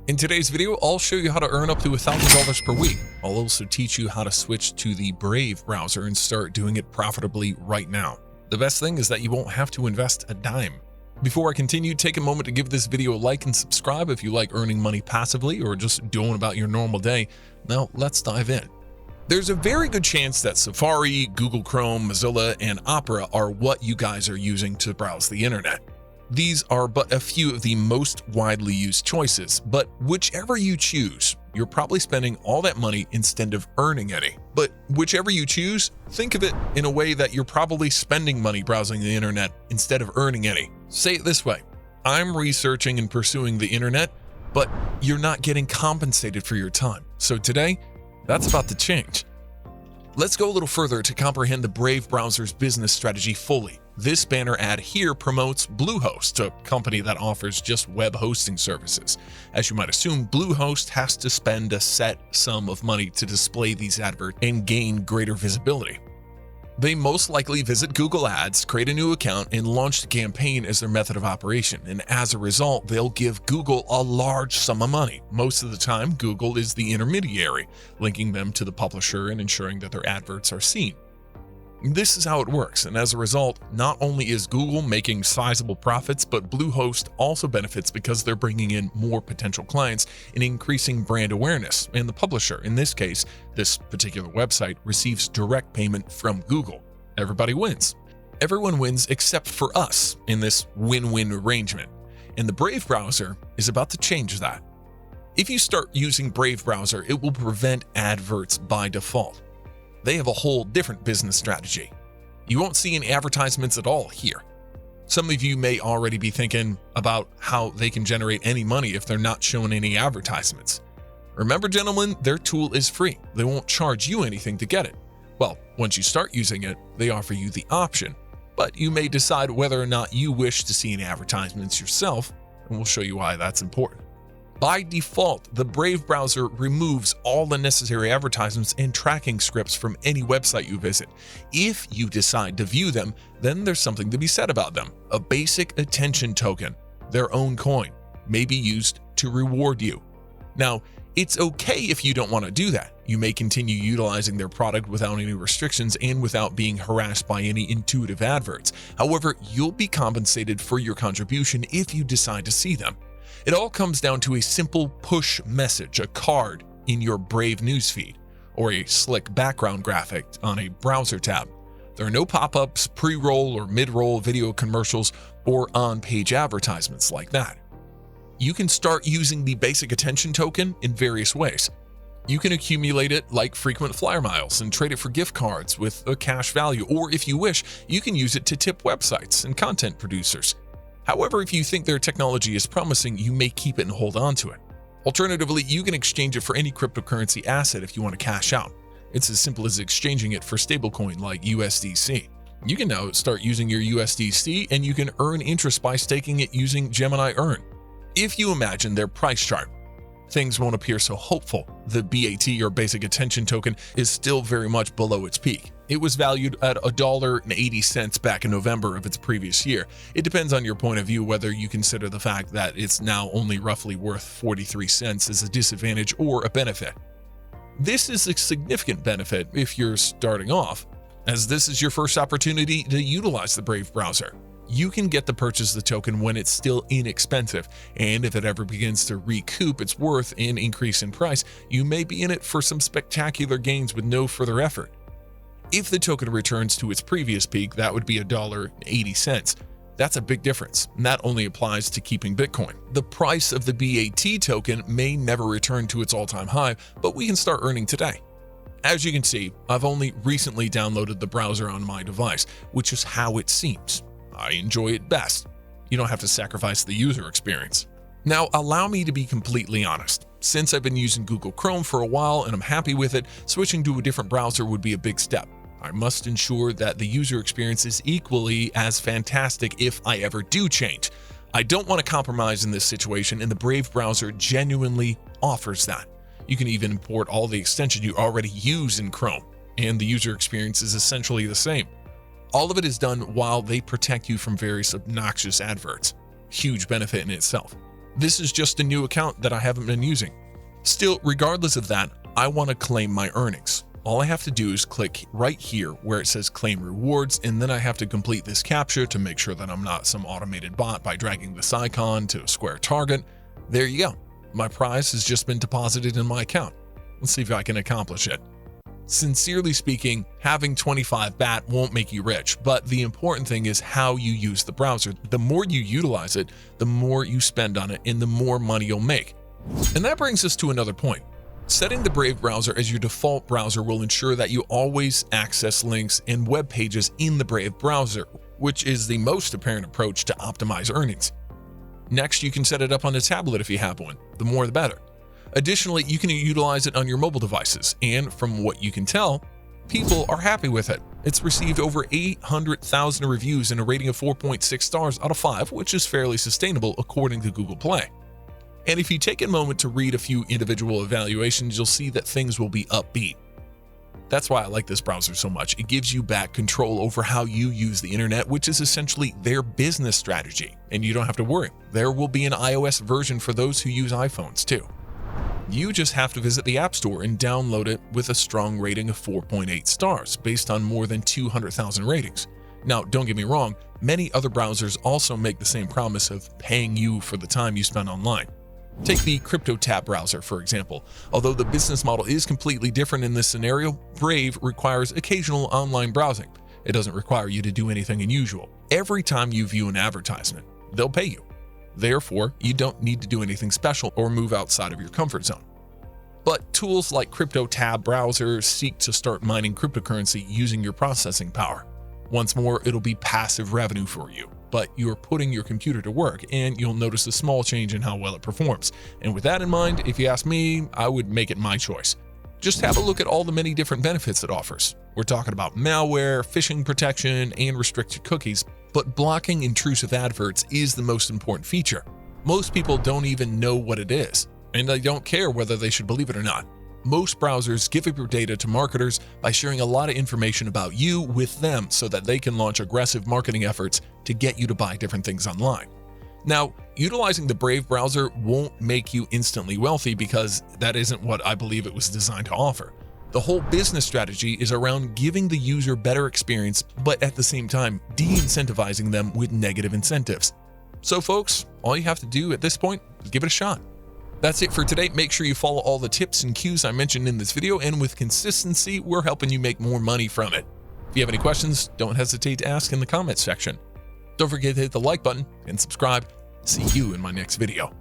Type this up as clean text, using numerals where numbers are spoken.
In today's video, I'll show you how to earn up to $1,000 per week. I'll also teach you how to switch to the Brave browser and start doing it profitably right now. The best thing is that you won't have to invest a dime. Before I continue, take a moment to give this video a like and subscribe if you like earning money passively or just going about your normal day. Now, let's dive in. There's a very good chance that Safari, Google Chrome, Mozilla, and Opera are what you guys are using to browse the internet. These are but a few of the most widely used choices, but whichever you choose, you're probably spending all that money instead of earning any. But whichever you choose, think of it in a way that you're probably spending money browsing the internet instead of earning any. Say it this way: I'm researching and pursuing the internet, but you're not getting compensated for your time. So today, that's about to change. Let's go a little further to comprehend the Brave browser's business strategy fully. This banner ad here promotes Bluehost, a company that offers just web hosting services. As you might assume, Bluehost has to spend a set sum of money to display these adverts and gain greater visibility. They most likely visit Google Ads, create a new account, and launch the campaign as their method of operation. And as a result, they'll give Google a large sum of money. Most of the time, Google is the intermediary, linking them to the publisher and ensuring that their adverts are seen. This is how it works, and as a result, not only is Google making sizable profits, but Bluehost also benefits because they're bringing in more potential clients and increasing brand awareness, and the publisher, in this case, this particular website, receives direct payment from Google. Everybody wins. Everyone wins except for us in this win-win arrangement, and the Brave browser is about to change that. If you start using Brave browser, it will prevent adverts by default. They have a whole different business strategy. You won't see any advertisements at all here. Some of you may already be thinking about how they can generate any money if they're not showing any advertisements. Remember, gentlemen, their tool is free. They won't charge you anything to get it. Well, once you start using it, they offer you the option, but you may decide whether or not you wish to see any advertisements yourself, and we'll show you why that's important. By default, the Brave browser removes all the necessary advertisements and tracking scripts from any website you visit. If you decide to view them, then there's something to be said about them. A basic attention token, their own coin, may be used to reward you. Now, it's okay if you don't want to do that. You may continue utilizing their product without any restrictions and without being harassed by any intuitive adverts. However, you'll be compensated for your contribution if you decide to see them. It all comes down to a simple push message, a card in your Brave newsfeed, or a slick background graphic on a browser tab. There are no pop-ups, pre-roll or mid-roll video commercials, or on-page advertisements like that. You can start using the basic attention token in various ways. You can accumulate it like frequent flyer miles and trade it for gift cards with a cash value, or if you wish, you can use it to tip websites and content producers. However, if you think their technology is promising, you may keep it and hold on to it. Alternatively, you can exchange it for any cryptocurrency asset if you want to cash out. It's as simple as exchanging it for stablecoin like USDC. You can now start using your USDC and you can earn interest by staking it using Gemini Earn. If you imagine their price chart, things won't appear so hopeful. The BAT, or basic attention token, is still very much below its peak. It was valued at $1.80 back in November of its previous year. It depends on your point of view whether you consider the fact that it's now only roughly worth 43 cents as a disadvantage or a benefit. This is a significant benefit if you're starting off, as this is your first opportunity to utilize the Brave browser. You can get to purchase the token when it's still inexpensive, and if it ever begins to recoup its worth and increase in price, you may be in it for some spectacular gains with no further effort. If the token returns to its previous peak, that would be $1.80. That's a big difference, and that only applies to keeping Bitcoin. The price of the BAT token may never return to its all-time high, but we can start earning today. As you can see, I've only recently downloaded the browser on my device, which is how it seems. I enjoy it best. You don't have to sacrifice the user experience. Now, allow me to be completely honest. Since I've been using Google Chrome for a while and I'm happy with it, switching to a different browser would be a big step. I must ensure that the user experience is equally as fantastic if I ever do change. I don't want to compromise in this situation, and the Brave browser genuinely offers that. You can even import all the extensions you already use in Chrome, and the user experience is essentially the same. All of it is done while they protect you from various obnoxious adverts. Huge benefit in itself. This is just a new account that I haven't been using. Still, regardless of that, I want to claim my earnings. All I have to do is click right here where it says claim rewards, and then I have to complete this captcha to make sure that I'm not some automated bot by dragging this icon to a square target. There you go. My prize has just been deposited in my account. Let's see if I can accomplish it. Sincerely speaking, having 25 BAT won't make you rich, but the important thing is how you use the browser. The more you utilize it, the more you spend on it, and the more money you'll make. And that brings us to another point. Setting the Brave browser as your default browser will ensure that you always access links and web pages in the Brave browser, which is the most apparent approach to optimize earnings. Next, you can set it up on a tablet if you have one. The more the better. Additionally, you can utilize it on your mobile devices, and from what you can tell, people are happy with it. It's received over 800,000 reviews and a rating of 4.6 stars out of 5, which is fairly sustainable according to Google Play. And if you take a moment to read a few individual evaluations, you'll see that things will be upbeat. That's why I like this browser so much. It gives you back control over how you use the internet, which is essentially their business strategy. And you don't have to worry. There will be an iOS version for those who use iPhones too. You just have to visit the App Store and download it with a strong rating of 4.8 stars based on more than 200,000 ratings. Now, don't get me wrong, many other browsers also make the same promise of paying you for the time you spend online. Take the CryptoTab browser, for example. Although the business model is completely different in this scenario, Brave requires occasional online browsing. It doesn't require you to do anything unusual. Every time you view an advertisement, they'll pay you. Therefore, you don't need to do anything special or move outside of your comfort zone. But tools like CryptoTab browser seek to start mining cryptocurrency using your processing power. Once more, it'll be passive revenue for you, but you're putting your computer to work, and you'll notice a small change in how well it performs. And with that in mind, if you ask me, I would make it my choice. Just have a look at all the many different benefits it offers. We're talking about malware, phishing protection, and restricted cookies, but blocking intrusive adverts is the most important feature. Most people don't even know what it is, and they don't care whether they should believe it or not. Most browsers give up your data to marketers by sharing a lot of information about you with them so that they can launch aggressive marketing efforts to get you to buy different things online. Now, utilizing the Brave browser won't make you instantly wealthy because that isn't what I believe it was designed to offer. The whole business strategy is around giving the user better experience, but at the same time, de-incentivizing them with negative incentives. So folks, all you have to do at this point is give it a shot. That's it for today. Make sure you follow all the tips and cues I mentioned in this video, and with consistency, we're helping you make more money from it. If you have any questions, don't hesitate to ask in the comments section. Don't forget to hit the like button and subscribe. See you in my next video.